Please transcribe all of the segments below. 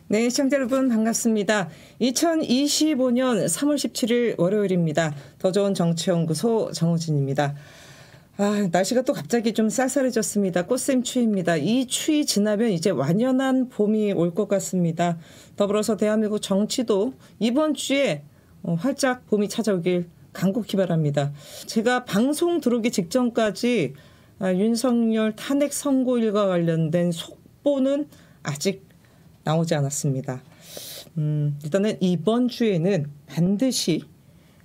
네, 시청자 여러분 반갑습니다. 2025년 3월 17일 월요일입니다. 더 좋은 정치연구소 정우진입니다. 날씨가 또 갑자기 좀 쌀쌀해졌습니다. 꽃샘 추위입니다. 이 추위 지나면 이제 완연한 봄이 올 것 같습니다. 더불어서 대한민국 정치도 이번 주에 활짝 봄이 찾아오길 간곡히 바랍니다. 제가 방송 들어오기 직전까지 윤석열 탄핵 선고일과 관련된 속보는 아직 나오지 않았습니다. 일단은 이번 주에는 반드시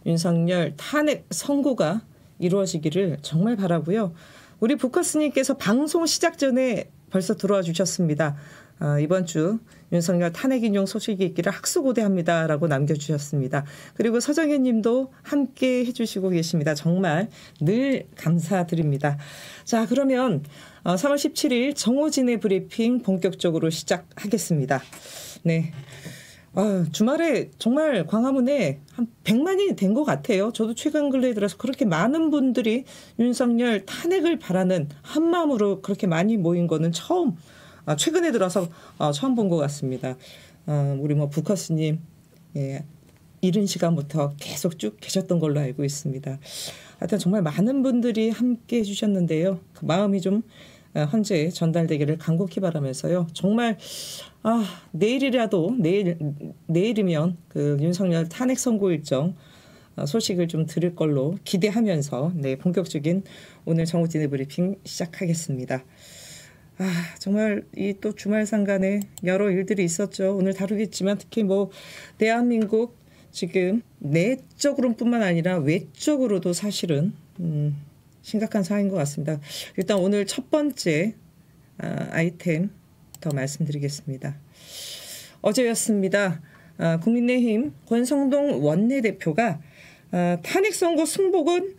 윤석열 탄핵 선고가 이루어지기를 정말 바라고요. 우리 부커스님께서 방송 시작 전에 벌써 들어와 주셨습니다. 이번 주 윤석열 탄핵 인용 소식이 있기를 학수고대합니다 라고 남겨주셨습니다. 그리고 서정현 님도 함께 해주시고 계십니다. 정말 늘 감사드립니다. 자, 그러면 3월 17일 정호진의 브리핑 본격적으로 시작하겠습니다. 네. 주말에 정말 광화문에 한 100만이 된 것 같아요. 저도 최근 근래에 들어서 그렇게 많은 분들이 윤석열 탄핵을 바라는 한마음으로 그렇게 많이 모인 거는 최근에 들어서 처음 본 것 같습니다. 우리 부커스님, 예, 이른 시간부터 계속 쭉 계셨던 걸로 알고 있습니다. 하여튼 정말 많은 분들이 함께 해주셨는데요. 그 마음이 좀 현재 전달되기를 간곡히 바라면서요. 정말 내일이면 그 윤석열 탄핵 선고 일정 소식을 좀 들을 걸로 기대하면서 본격적인 오늘 정우진의 브리핑 시작하겠습니다. 정말 이 또 주말 상간에 여러 일들이 있었죠. 오늘 다루겠지만 특히 대한민국 지금 내적으로뿐만 아니라 외적으로도 사실은 심각한 상황인 것 같습니다. 일단 오늘 첫 번째 아이템 더 말씀드리겠습니다. 어제였습니다. 국민의힘 권성동 원내대표가 탄핵 선고 승복은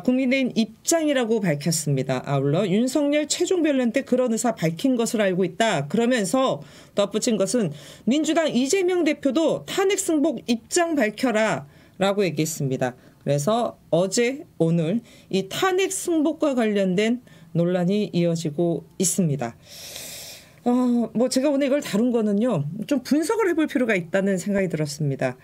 국민의힘 입장이라고 밝혔습니다. 아울러 윤석열 최종 변론 때 그런 의사 밝힌 것을 알고 있다. 그러면서 덧붙인 것은 민주당 이재명 대표도 탄핵 승복 입장 밝혀라 라고 얘기했습니다. 그래서 어제 오늘 이 탄핵 승복과 관련된 논란이 이어지고 있습니다. 제가 오늘 이걸 다룬 거는요, 좀 분석을 해볼 필요가 있다는 생각이 들었습니다.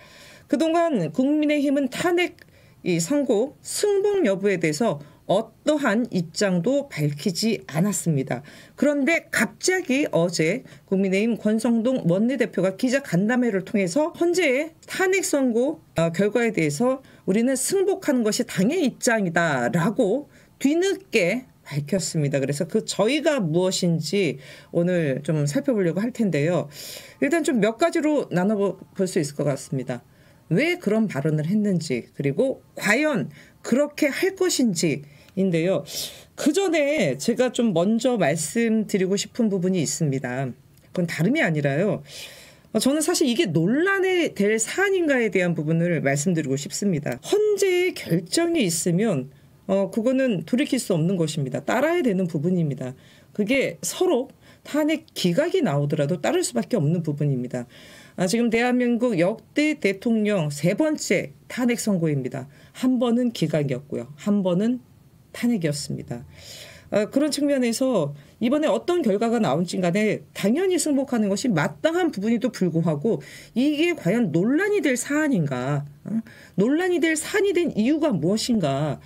그동안 국민의힘은 탄핵 이 선고 승복 여부에 대해서 어떠한 입장도 밝히지 않았습니다. 그런데 갑자기 어제 국민의힘 권성동 원내대표가 기자간담회를 통해서 현재의 탄핵 선고 결과에 대해서 우리는 승복하는 것이 당의 입장이다라고 뒤늦게 밝혔습니다. 그래서 그 저희가 무엇인지 오늘 좀 살펴보려고 할 텐데요. 일단 좀 몇 가지로 나눠볼 수 있을 것 같습니다. 왜 그런 발언을 했는지, 그리고 과연 그렇게 할 것인지인데요. 그 전에 제가 좀 먼저 말씀드리고 싶은 부분이 있습니다. 그건 다름이 아니라요. 저는 사실 이게 논란이 될 사안인가에 대한 부분을 말씀드리고 싶습니다. 헌재의 결정이 있으면 그거는 돌이킬 수 없는 것입니다. 따라야 되는 부분입니다. 그게 서로 탄핵 기각이 나오더라도 따를 수밖에 없는 부분입니다. 지금 대한민국 역대 대통령 3번째 탄핵 선고입니다. 한 번은 기각이었고요. 한 번은 탄핵이었습니다. 그런 측면에서 이번에 어떤 결과가 나온지 간에 당연히 승복하는 것이 마땅한 부분에도 불구하고 이게 과연 논란이 될 사안인가, 논란이 될 사안이 된 이유가 무엇인가.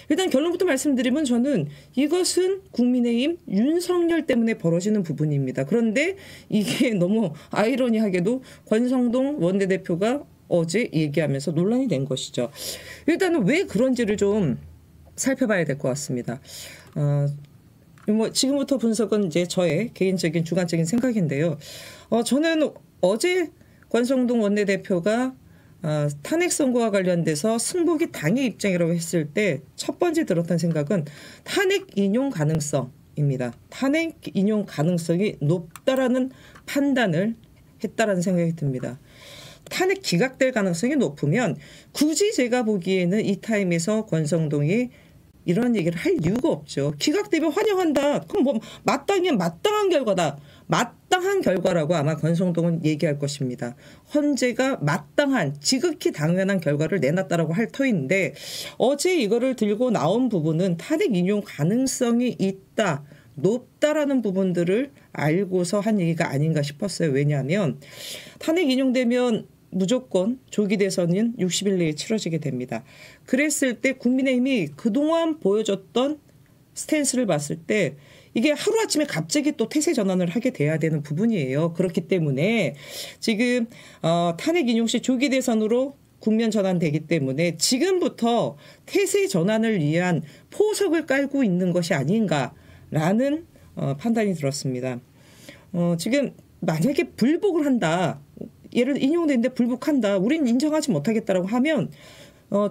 일단 결론부터 말씀드리면 저는 이것은 국민의힘 윤석열 때문에 벌어지는 부분입니다. 그런데 이게 너무 아이러니하게도 권성동 원내대표가 어제 얘기하면서 논란이 된 것이죠. 일단은 왜 그런지를 좀 살펴봐야 될 것 같습니다. 지금부터 분석은 이제 저의 개인적인 주관적인 생각인데요. 저는 어제 권성동 원내대표가 탄핵 선고와 관련돼서 승복이 당의 입장이라고 했을 때 첫 번째 들었던 생각은 탄핵 인용 가능성입니다. 탄핵 인용 가능성이 높다라는 판단을 했다라는 생각이 듭니다. 탄핵 기각될 가능성이 높으면 굳이 제가 보기에는 이 타임에서 권성동이 이런 얘기를 할 이유가 없죠. 기각되면 환영한다. 그럼 마땅한 결과다. 마땅한 결과라고 아마 권성동은 얘기할 것입니다. 헌재가 마땅한 지극히 당연한 결과를 내놨다라고 할 터인데 어제 이거를 들고 나온 부분은 탄핵 인용 가능성이 있다. 높다라는 부분들을 알고서 한 얘기가 아닌가 싶었어요. 왜냐하면 탄핵 인용되면 무조건 조기 대선은 60일 내에 치러지게 됩니다. 그랬을 때 국민의힘이 그동안 보여줬던 스탠스를 봤을 때 이게 하루아침에 갑자기 또 태세 전환을 하게 돼야 되는 부분이에요. 그렇기 때문에 지금 탄핵 인용 시 조기 대선으로 국면 전환되기 때문에 지금부터 태세 전환을 위한 포석을 깔고 있는 것이 아닌가라는 판단이 들었습니다. 지금 만약에 불복을 한다. 예를 인용되는데 불복한다. 우린 인정하지 못하겠다라고 하면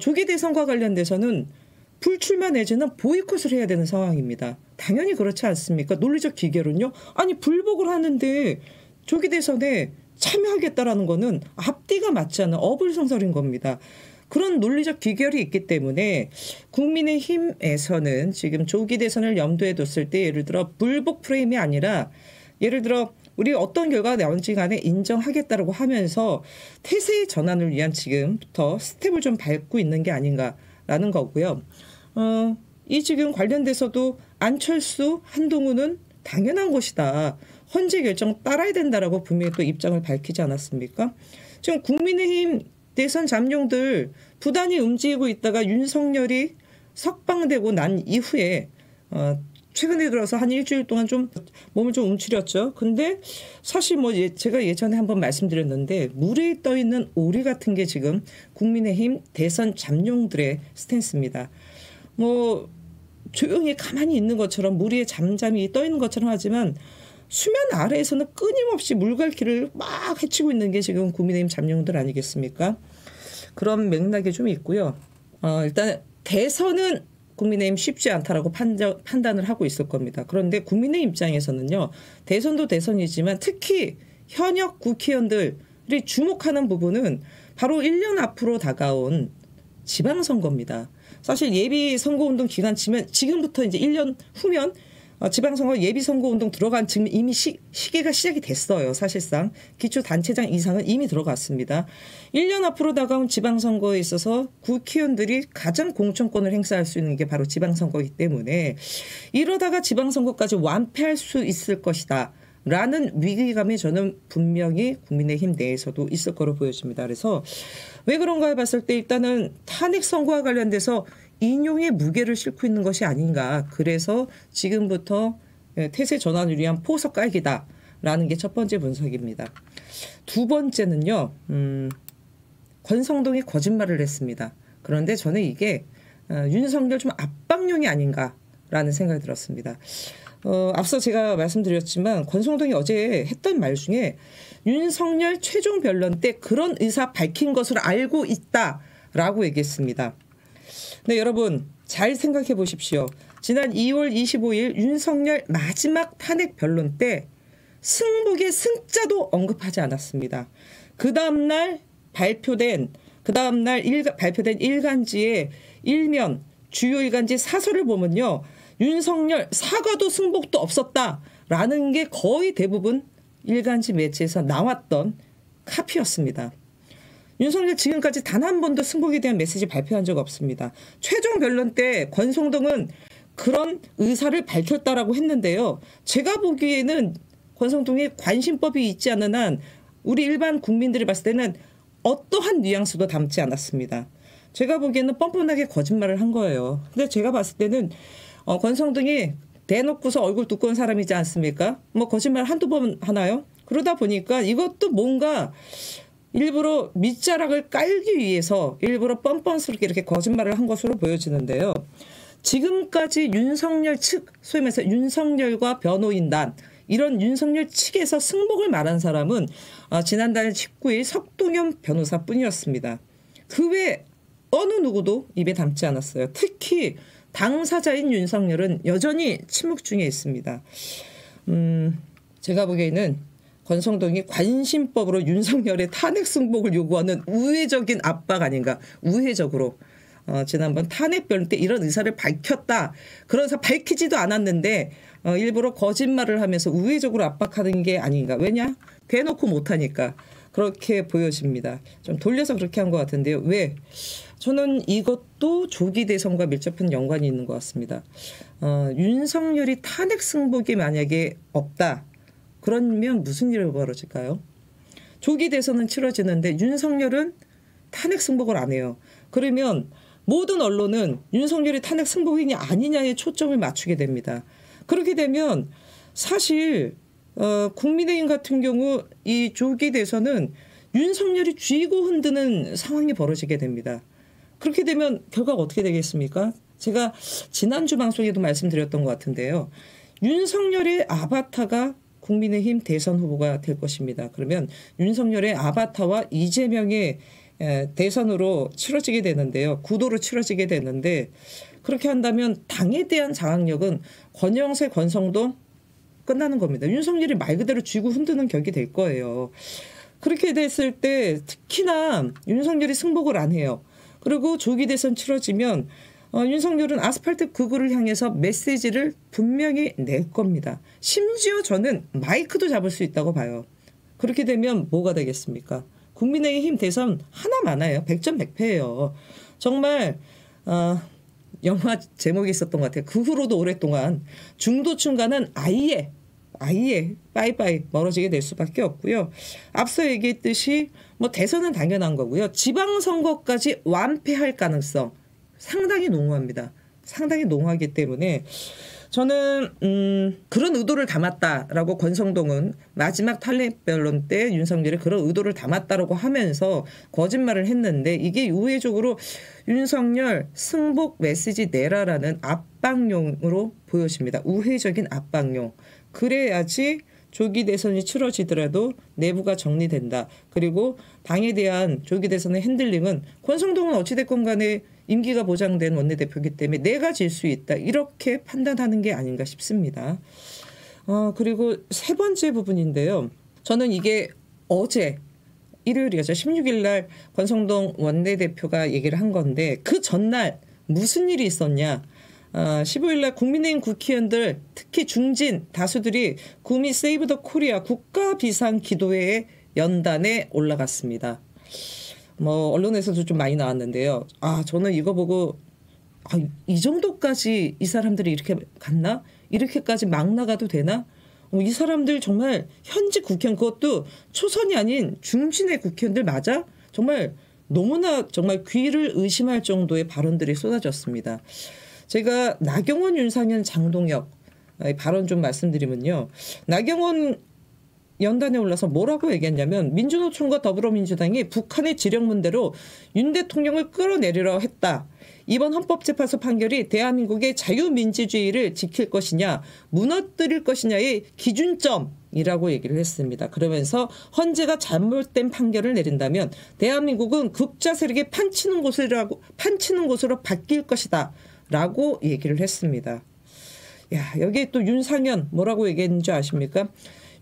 조기 대선과 관련돼서는 불출마 내지는 보이콧을 해야 되는 상황입니다. 당연히 그렇지 않습니까? 논리적 기결은요. 아니 불복을 하는데 조기 대선에 참여하겠다라는 거는 앞뒤가 맞지 않는 어불성설인 겁니다. 그런 논리적 기결이 있기 때문에 국민의힘에서는 지금 조기 대선을 염두에 뒀을 때 예를 들어 불복 프레임이 아니라 예를 들어 우리 어떤 결과가 나온지 간에 인정하겠다라고 하면서 태세 전환을 위한 지금부터 스텝을 좀 밟고 있는 게 아닌가라는 거고요. 이 지금 관련돼서도 안철수, 한동훈은 당연한 것이다. 헌재 결정 따라야 된다라고 분명히 또 입장을 밝히지 않았습니까? 지금 국민의힘 대선 잠룡들 부단히 움직이고 있다가 윤석열이 석방되고 난 이후에 최근에 들어서 한 일주일 동안 좀 몸을 좀 움츠렸죠. 근데 사실 뭐 제가 예전에 한번 말씀드렸는데 물에 떠 있는 오리 같은 게 지금 국민의힘 대선 잠룡들의 스탠스입니다. 뭐 조용히 가만히 있는 것처럼 물 위에 잠잠히 떠 있는 것처럼 하지만 수면 아래에서는 끊임없이 물갈퀴를 막 헤치고 있는 게 지금 국민의힘 잠룡들 아니겠습니까? 그런 맥락이 좀 있고요. 일단 대선은 국민의힘 쉽지 않다라고 판단을 하고 있을 겁니다. 그런데 국민의힘 입장에서는요. 대선도 대선이지만 특히 현역 국회의원들이 주목하는 부분은 바로 1년 앞으로 다가온 지방선거입니다. 사실 예비선거운동 기간 치면 지금부터 이제 1년 후면 지방선거 예비선거운동 들어간 지금 이미 시기가 시작이 됐어요. 사실상 기초단체장 이상은 이미 들어갔습니다. 1년 앞으로 다가온 지방선거에 있어서 국회의원들이 가장 공천권을 행사할 수 있는 게 바로 지방선거이기 때문에 이러다가 지방선거까지 완패할 수 있을 것이다. 라는 위기감이 저는 분명히 국민의힘 내에서도 있을 거로 보여집니다. 그래서 왜 그런가 해봤을 때 일단은 탄핵 선거와 관련돼서 인용의 무게를 싣고 있는 것이 아닌가. 그래서 지금부터 태세 전환을 위한 포석 깔기다라는 게 첫 번째 분석입니다. 두 번째는요. 권성동이 거짓말을 했습니다. 그런데 저는 이게 윤석열 좀 압박용이 아닌가라는 생각이 들었습니다. 앞서 제가 말씀드렸지만 권성동이 어제 했던 말 중에 윤석열 최종 변론 때 그런 의사 밝힌 것으로 알고 있다라고 얘기했습니다. 네, 여러분 잘 생각해 보십시오. 지난 2월 25일 윤석열 마지막 탄핵 변론 때 승복의 승자도 언급하지 않았습니다. 그 다음날 발표된 일간지의 일면 주요 일간지 사설을 보면요. 윤석열 사과도 승복도 없었다라는 게 거의 대부분 일간지 매체에서 나왔던 카피였습니다. 윤석열 지금까지 단 한 번도 승복에 대한 메시지 발표한 적 없습니다. 최종 변론 때 권성동은 그런 의사를 밝혔다라고 했는데요. 제가 보기에는 권성동의 관심법이 있지 않은 한 우리 일반 국민들이 봤을 때는 어떠한 뉘앙스도 담지 않았습니다. 제가 보기에는 뻔뻔하게 거짓말을 한 거예요. 근데 제가 봤을 때는 권성동이 대놓고서 얼굴 두꺼운 사람이지 않습니까? 뭐 거짓말 한두 번 하나요? 그러다 보니까 이것도 뭔가 일부러 밑자락을 깔기 위해서 일부러 뻔뻔스럽게 이렇게 거짓말을 한 것으로 보여지는데요. 지금까지 윤석열 측, 소위 말해서 윤석열과 변호인단 이런 윤석열 측에서 승복을 말한 사람은 지난달 19일 석동현 변호사뿐이었습니다. 그 외 어느 누구도 입에 담지 않았어요. 특히 당사자인 윤석열은 여전히 침묵 중에 있습니다. 제가 보기에는 권성동이 관심법으로 윤석열의 탄핵 승복을 요구하는 우회적인 압박 아닌가. 우회적으로 지난번 탄핵 변론 때 이런 의사를 밝혔다. 그래서 밝히지도 않았는데 일부러 거짓말을 하면서 우회적으로 압박하는 게 아닌가. 왜냐? 대놓고 못하니까. 그렇게 보여집니다. 좀 돌려서 그렇게 한 것 같은데요. 왜? 저는 이것도 조기 대선과 밀접한 연관이 있는 것 같습니다. 윤석열이 탄핵 승복이 만약에 없다. 그러면 무슨 일이 벌어질까요? 조기 대선은 치러지는데 윤석열은 탄핵 승복을 안 해요. 그러면 모든 언론은 윤석열이 탄핵 승복이냐 아니냐에 초점을 맞추게 됩니다. 그렇게 되면 사실 국민의힘 같은 경우 이 조기 대선은 윤석열이 쥐고 흔드는 상황이 벌어지게 됩니다. 그렇게 되면 결과가 어떻게 되겠습니까? 제가 지난주 방송에도 말씀드렸던 것 같은데요. 윤석열의 아바타가 국민의힘 대선 후보가 될 것입니다. 그러면 윤석열의 아바타와 이재명의 대선으로 치러지게 되는데요. 구도로 치러지게 되는데 그렇게 한다면 당에 대한 장악력은 권영세, 권성동 끝나는 겁니다. 윤석열이 말 그대로 쥐고 흔드는 격이 될 거예요. 그렇게 됐을 때 특히나 윤석열이 승복을 안 해요. 그리고 조기 대선 치러지면 윤석열은 아스팔트 극우를 향해서 메시지를 분명히 낼 겁니다. 심지어 저는 마이크도 잡을 수 있다고 봐요. 그렇게 되면 뭐가 되겠습니까? 국민의힘 대선 하나 많아요. 100점 100패예요. 정말 영화 제목이 있었던 것 같아요. 그 후로도 오랫동안 중도층과는 아예 빠이빠이 멀어지게 될 수밖에 없고요. 앞서 얘기했듯이 뭐 대선은 당연한 거고요. 지방선거까지 완패할 가능성 상당히 농후합니다. 상당히 농후하기 때문에 저는 그런 의도를 담았다라고 권성동은 마지막 탄핵 변론 때 윤석열이 그런 의도를 담았다라고 하면서 거짓말을 했는데 이게 우회적으로 윤석열 승복 메시지 내라라는 압박용으로 보여집니다. 우회적인 압박용. 그래야지 조기 대선이 치러지더라도 내부가 정리된다. 그리고 당에 대한 조기 대선의 핸들링은 권성동은 어찌됐건 간에 임기가 보장된 원내대표이기 때문에 내가 질 수 있다. 이렇게 판단하는 게 아닌가 싶습니다. 그리고 세 번째 부분인데요. 저는 이게 어제 일요일이었죠. 16일 날 권성동 원내대표가 얘기를 한 건데 그 전날 무슨 일이 있었냐. 15일 날 국민의힘 국회의원들 특히 중진 다수들이 구미 세이브 더 코리아 국가 비상 기도회에 연단에 올라갔습니다. 뭐 언론에서도 좀 많이 나왔는데요. 저는 이거 보고 이 정도까지 이 사람들이 이렇게 갔나? 이렇게까지 막 나가도 되나? 이 사람들 정말 현직 국회의원 그것도 초선이 아닌 중진의 국회의원들 맞아? 정말 너무나 정말 귀를 의심할 정도의 발언들이 쏟아졌습니다. 제가 나경원, 윤상현, 장동혁 발언 좀 말씀드리면요. 나경원 연단에 올라서 뭐라고 얘기했냐면 민주노총과 더불어민주당이 북한의 지령문대로 윤 대통령을 끌어내리려 했다. 이번 헌법재판소 판결이 대한민국의 자유민주주의를 지킬 것이냐 무너뜨릴 것이냐의 기준점이라고 얘기를 했습니다. 그러면서 헌재가 잘못된 판결을 내린다면 대한민국은 극좌 세력이 판치는 곳으로 바뀔 것이다. 라고 얘기를 했습니다. 여기에 또 윤상현 뭐라고 얘기했는지 아십니까?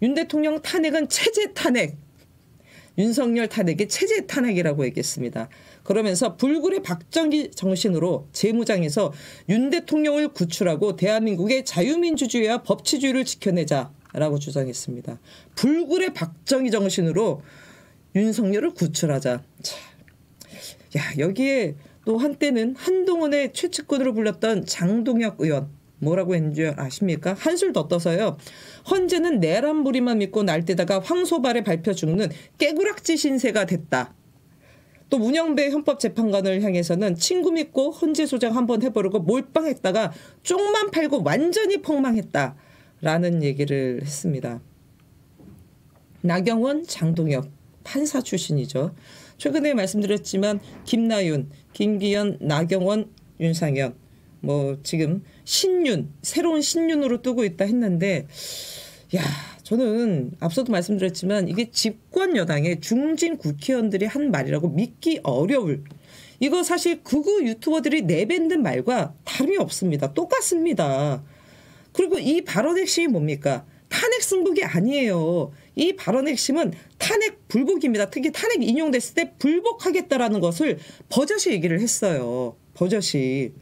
윤 대통령 탄핵은 체제 탄핵. 윤석열 탄핵이 체제 탄핵이라고 얘기했습니다. 그러면서 불굴의 박정희 정신으로 재무장에서 윤 대통령을 구출하고 대한민국의 자유민주주의와 법치주의를 지켜내자라고 주장했습니다. 불굴의 박정희 정신으로 윤석열을 구출하자. 여기에 또 한때는 한동훈의 최측근으로 불렸던 장동혁 의원 뭐라고 했는지 아십니까? 한술 더 떠서요. 헌재는 내란부리만 믿고 날뛰다가 황소발에 밟혀 죽는 깨구락지 신세가 됐다. 또 문영배 헌법재판관을 향해서는 친구 믿고 헌재 소장 한번 해보려고 몰빵했다가 쪽만 팔고 완전히 폭망했다라는 얘기를 했습니다. 나경원, 장동혁 판사 출신이죠. 최근에 말씀드렸지만 김나윤, 김기현, 나경원, 윤상현 뭐 지금 신윤, 새로운 신윤으로 뜨고 있다 했는데 저는 앞서도 말씀드렸지만 이게 집권 여당의 중진 국회의원들이 한 말이라고 믿기 어려울 이거 사실 극우 유튜버들이 내뱉는 말과 다름이 없습니다. 똑같습니다. 그리고 이 발언의 핵심이 뭡니까? 탄핵 승복이 아니에요. 이 발언의 핵심은 탄핵 불복입니다. 특히 탄핵 인용됐을 때 불복하겠다라는 것을 버젓이 얘기를 했어요. 버젓이.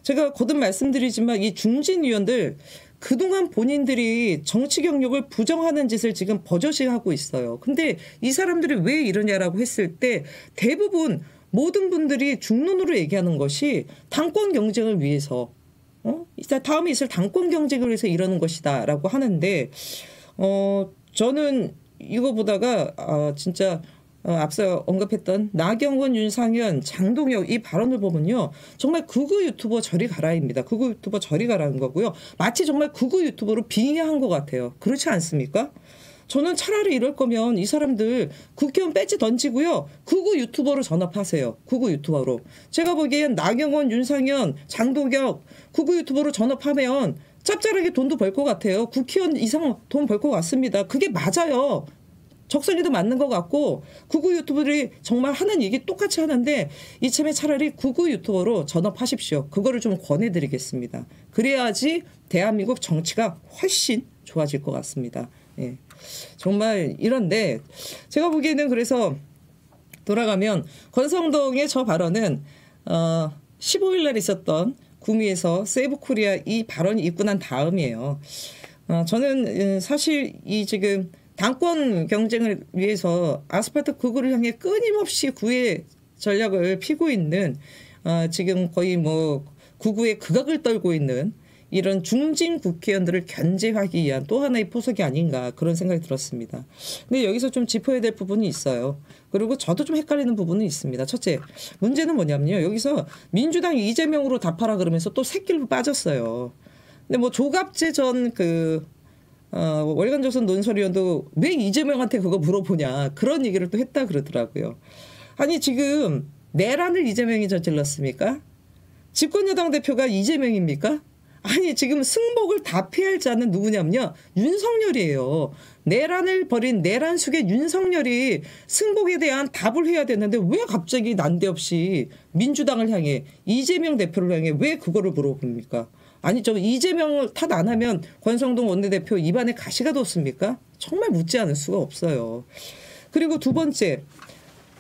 제가 거듭 말씀드리지만 이 중진 의원들 그동안 본인들이 정치 경력을 부정하는 짓을 지금 버젓이 하고 있어요. 근데 이 사람들이 왜 이러냐라고 했을 때 대부분 모든 분들이 중론으로 얘기하는 것이 당권 경쟁을 위해서 다음에 있을 당권 경쟁을 위해서 이러는 것이다라고 하는데 저는 이거 보다가 진짜 앞서 언급했던 나경원, 윤상현, 장동혁 이 발언을 보면요. 정말 극우 유튜버 저리 가라입니다. 극우 유튜버 저리 가라는 거고요. 마치 정말 극우 유튜버로 빙의한 것 같아요. 그렇지 않습니까? 저는 차라리 이럴 거면 이 사람들 국회의원 배지 던지고요. 극우 유튜버로 전업하세요. 극우 유튜버로. 제가 보기엔 나경원, 윤상현, 장동혁 극우 유튜버로 전업하면 짭짤하게 돈도 벌 것 같아요. 국회의원 이상 돈 벌 것 같습니다. 그게 맞아요. 적성에도 맞는 것 같고 극우 유튜버들이 정말 하는 얘기 똑같이 하는데 이참에 차라리 극우 유튜버로 전업하십시오. 그거를 좀 권해드리겠습니다. 그래야지 대한민국 정치가 훨씬 좋아질 것 같습니다. 예. 정말 이런데 제가 보기에는 그래서 돌아가면 권성동의 저 발언은 15일 날 있었던 구미에서 세이브코리아 이 발언이 있고 난 다음이에요. 저는 사실 이 지금 당권 경쟁을 위해서 아스팔트 극우를 향해 끊임없이 구애 전략을 피고 있는 지금 거의 뭐 극우의 극악을 떨고 있는 이런 중진 국회의원들을 견제하기 위한 또 하나의 포석이 아닌가 그런 생각이 들었습니다. 근데 여기서 좀 짚어야 될 부분이 있어요. 그리고 저도 좀 헷갈리는 부분은 있습니다. 첫째, 문제는 뭐냐면요. 여기서 민주당 이재명으로 답하라 그러면서 또 새길로 빠졌어요. 근데 뭐 조갑재 전 월간조선 논설위원도 왜 이재명한테 그거 물어보냐 그런 얘기를 또 했다 그러더라고요. 아니 지금 내란을 이재명이 저질렀습니까? 집권여당 대표가 이재명입니까? 아니 지금 승복을 다 피할 자는 누구냐면요. 윤석열이에요. 내란을 벌인 내란 숙의 윤석열이 승복에 대한 답을 해야 되는데 왜 갑자기 난데없이 민주당을 향해 이재명 대표를 향해 왜 그거를 물어봅니까? 아니 저 이재명을 탓 안 하면 권성동 원내대표 입안에 가시가 돋습니까? 정말 묻지 않을 수가 없어요. 그리고 두 번째,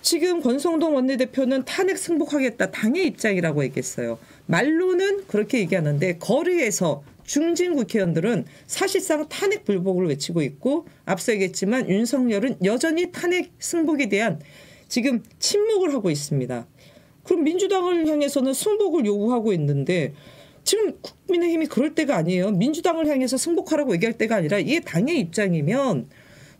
지금 권성동 원내대표는 탄핵 승복하겠다 당의 입장이라고 얘기했어요. 말로는 그렇게 얘기하는데 거리에서 중진 국회의원들은 사실상 탄핵 불복을 외치고 있고 앞서 얘기했지만 윤석열은 여전히 탄핵 승복에 대한 지금 침묵을 하고 있습니다. 그럼 민주당을 향해서는 승복을 요구하고 있는데 지금 국민의힘이 그럴 때가 아니에요. 민주당을 향해서 승복하라고 얘기할 때가 아니라 이게 당의 입장이면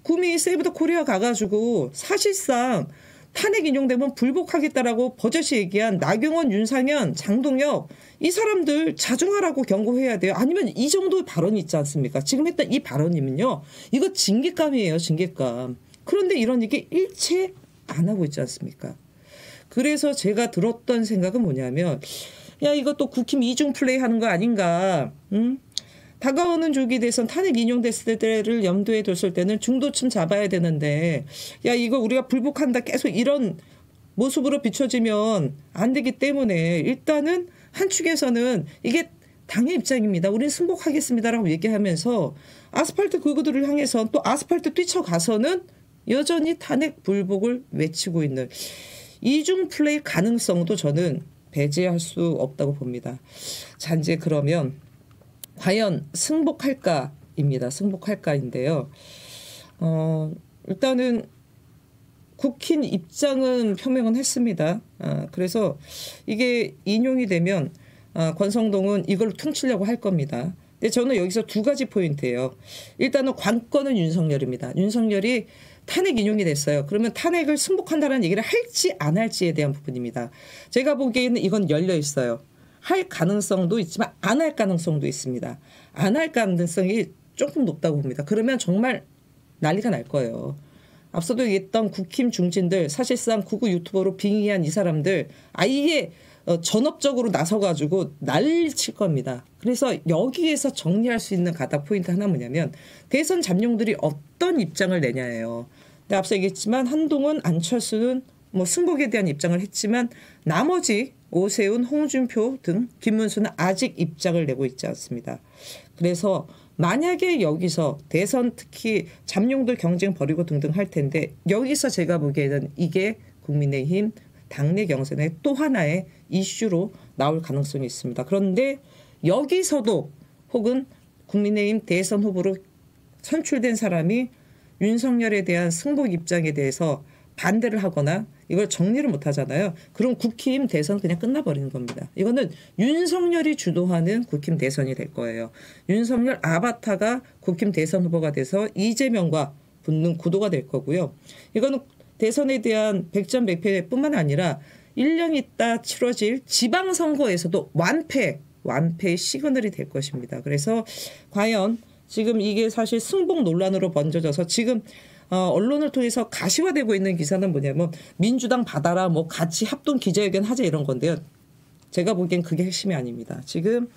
구미 세이브 더 코리아 가가지고 사실상 탄핵 인용되면 불복하겠다라고 버젓이 얘기한 나경원, 윤상현, 장동혁 이 사람들 자중하라고 경고해야 돼요. 아니면 이 정도의 발언이 있지 않습니까? 지금 했던 이 발언이면요. 이거 징계감이에요. 징계감. 그런데 이런 얘기 일체 안 하고 있지 않습니까? 그래서 제가 들었던 생각은 뭐냐면 야 이것도 국힘 이중 플레이 하는 거 아닌가. 다가오는 조기 대선 탄핵 인용됐을 때를 염두에 뒀을 때는 중도층 잡아야 되는데 야 이거 우리가 불복한다 계속 이런 모습으로 비춰지면 안 되기 때문에 일단은 한 축에서는 이게 당의 입장입니다. 우리는 승복하겠습니다라고 얘기하면서 아스팔트 극우들을 향해서 또 아스팔트 뛰쳐가서는 여전히 탄핵 불복을 외치고 있는 이중 플레이 가능성도 저는 배제할 수 없다고 봅니다. 자 이제 그러면 과연 승복할까입니다. 승복할까인데요. 일단은 국힘 입장은 표명은 했습니다. 그래서 이게 인용이 되면 권성동은 이걸 퉁치려고 할 겁니다. 근데 저는 여기서 두 가지 포인트예요. 일단은 관건은 윤석열입니다. 윤석열이 탄핵 인용이 됐어요. 그러면 탄핵을 승복한다는 얘기를 할지 안 할지에 대한 부분입니다. 제가 보기에는 이건 열려 있어요. 할 가능성도 있지만 안 할 가능성도 있습니다. 안 할 가능성이 조금 높다고 봅니다. 그러면 정말 난리가 날 거예요. 앞서도 얘기했던 국힘 중진들 사실상 극우 유튜버로 빙의한 이 사람들 아예 전업적으로 나서가지고 난리 칠 겁니다. 그래서 여기에서 정리할 수 있는 가닥 포인트 하나 뭐냐면 대선 잠룡들이 어떤 입장을 내냐예요. 근데 앞서 얘기했지만 한동훈, 안철수는 뭐 승복에 대한 입장을 했지만 나머지 오세훈, 홍준표 등 김문수는 아직 입장을 내고 있지 않습니다. 그래서 만약에 여기서 대선 특히 잠룡들 경쟁 벌이고 등등 할 텐데 여기서 제가 보기에는 이게 국민의힘 당내 경선의 또 하나의 이슈로 나올 가능성이 있습니다. 그런데 여기서도 혹은 국민의힘 대선 후보로 선출된 사람이 윤석열에 대한 승복 입장에 대해서 반대를 하거나 이걸 정리를 못 하잖아요. 그럼 국힘 대선 그냥 끝나버리는 겁니다. 이거는 윤석열이 주도하는 국힘 대선이 될 거예요. 윤석열 아바타가 국힘 대선 후보가 돼서 이재명과 붙는 구도가 될 거고요. 이거는 대선에 대한 백전백패뿐만 아니라 1년 있다 치러질 지방선거에서도 완패의 시그널이 될 것입니다. 그래서 과연 지금 이게 사실 승복 논란으로 번져져서 지금 언론을 통해서 가시화되고 있는 기사는 뭐냐면 민주당 받아라 뭐 같이 합동 기자회견 하자 이런 건데요. 제가 보기엔 그게 핵심이 아닙니다. 지금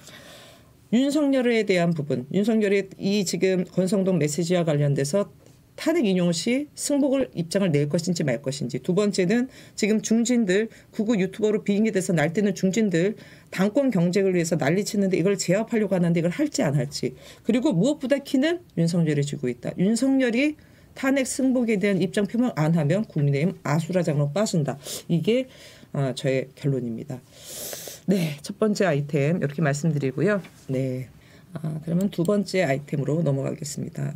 윤석열에 대한 부분, 윤석열의 이 지금 권성동 메시지와 관련돼서 탄핵 인용 시 승복을 입장을 낼 것인지 말 것인지. 두 번째는 지금 중진들 구구 유튜버로 비행기 돼서 날뛰는 중진들 당권 경쟁을 위해서 난리치는데 이걸 제압하려고 하는데 이걸 할지 안 할지. 그리고 무엇보다 키는 윤석열이 쥐고 있다. 윤석열이 탄핵 승복에 대한 입장 표명 안 하면 국민의힘 아수라장으로 빠진다. 이게 저의 결론입니다. 네, 첫 번째 아이템 이렇게 말씀드리고요. 네, 그러면 두 번째 아이템으로 넘어가겠습니다.